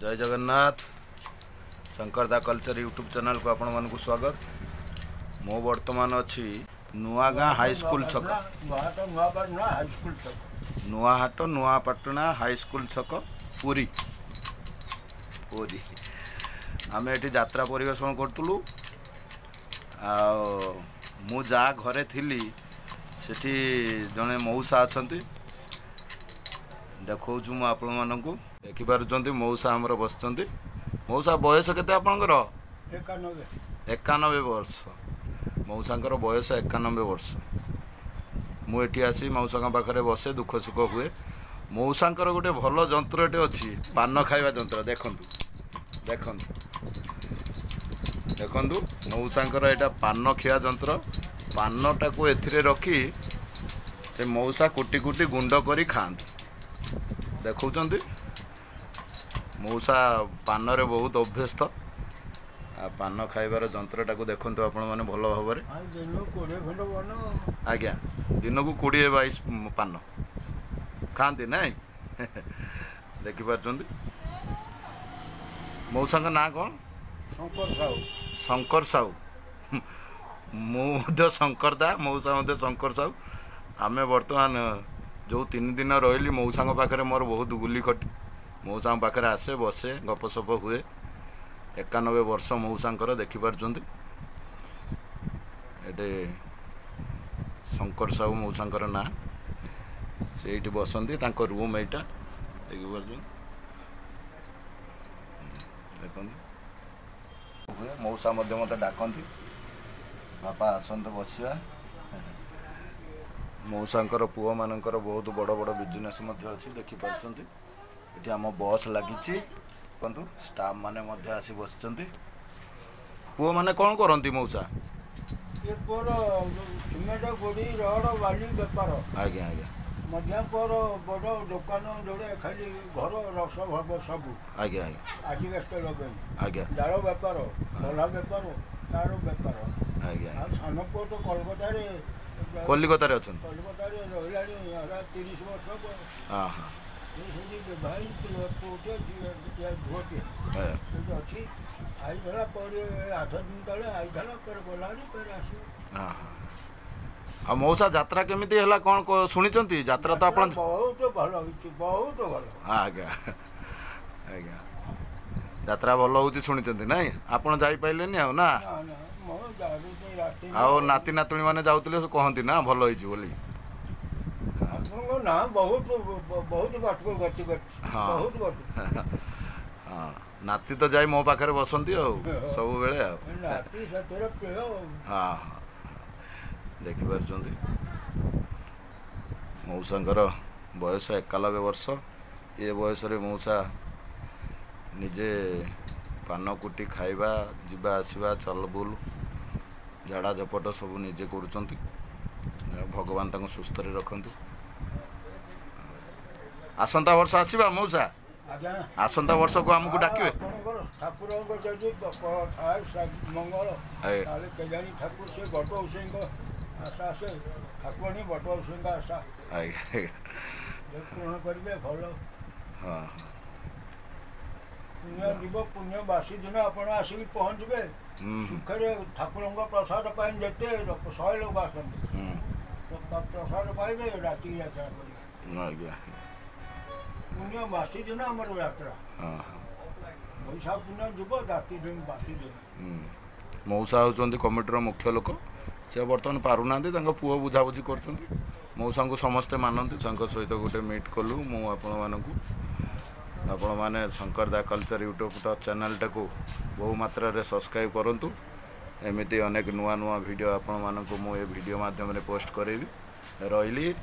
जय जगन्नाथ शंकर दा culture YouTube channel को आपण मानक स्वागत। मो वर्तमान अच्छी नुआगाँ हाई स्कूल छक नुआहाट नुआपाटना हाई स्कूल छक पुरी पुरी आम ये यात्रा परिवेशन करूँ मु जहाँ घरे थी सेठी जड़े मौसा अच्छा देखा मु आपण मानक देखिपुं मौसा आमर बस मौसा बयस केते आपणकर 91 वर्ष मौसांकर बयस 91 वर्ष मुझे आसी मौसा पाखे बसे दुख सुख हुए। मौसांकर गोटे भल जंत्रटे अच्छी पान खाइबा जंत्र देखु मौसांकर यहाँ पान खिया जंत्र पानटा को एथिरे रखी से मौसा कुटी कुटी गुंड करी खाती देखुं मौसा पान रे बहुत अभ्यस्त पान खाइबार जंत्रटा को देखु आपण मैंने भल भाव आज्ञा दिन को 20-22 पान खाती ना देखिपार मौसा ना कौन शंकर साहू मु शंकर दा मौसा शंकर साहू आमे बर्तमान जो 3 दिन रही मौसा पाखे मोर बहुत गुली खटी मौसा पाखे आसे बसे गपसप हुए 91 वर्ष मौसांकर देखिपार एटे शंकर साहू मौसांकर ना से बसंती रूम यहाँ देखिपार देख मौसा मत डाकती बापा आसत बसिया मौसांकर पुओ मानकर बहुत बड़ बड़ बिजनेस अच्छी देखिपार ये आम बस लगी कहतु स्टाफ माने आसी बस पुओ माने कौन करती मौसा आज्ञा आज्ञा मध्य पर बड़ दुकान जोड़े खाली घर रस भाव सब आज्ञा आज्ञा आजबेस्ट लगे आज्ञा जाल बेपार भला बेपार तार बेपार आज्ञा सान पुओ तो कलिकतार अच्छा कलिकतार रहा 30 वर्ष हाँ भाई पुटे झुटे अच्छी आई 8 दिन तले आई गला आस हाँ आ मौसा यात्रा केमिति हला कौन शुणी यात्रा तो आपण बहुत भल बहुत भल आज्ञा आज्ञा यात्रा भल हो शुणी ना आपण जाई पाइलेनी आ ना आओ नाती नातुणी माने जाउतले कहंती ना भल होई बोली ना बहुत बहुत बाट को गति बहुत बाट हाँ नाती तो जाई मो पाखे बसंती सब बेले नाती सतरे प्रिय हाँ देखिपार मौसांकर बयस 91 वर्ष ये बयस मौसा निजे पान कुटी खाइबा जीवा आसवा चल बुल झाड़ा झपट सब निजे करुँच भगवान तांको सुस्थ रखतु आसंता वर्ष आसवा मौसा आसंता वर्ष को आमको डाकिबे ठाकुर मंगल केजानी ठाकुर से बट उसे आशा से ठाकुराणी बट उसे आशा पूर्ण करेंगे भल हाँ पुण्य जीव पुण्य बासी दिन आप आसिक पहुँचे सुखे ठाकुर प्रसाद पाई जेते 100 लोग आसते प्रसाद पाइबे राति यात्रा कर पुण्य बासी दिन आम यात्रा पैसा पुण्य जीव राति दिन बासी दिन मौसा होती कमिटर मुख्य लोक से बर्तमान पारुना पुओ बुझाबुझी कर मौसा को समस्ते मानती सहित गोटे मीट कलु आपण मैंने शंकर दा कल्चर यूट्यूब चैनल टाको बहु मात्रा रे सब्सक्राइब करूँ एमती अनेक नुआ नुआ वीडियो आपण मानक मु वीडियो माध्यम पोस्ट करेबी रही।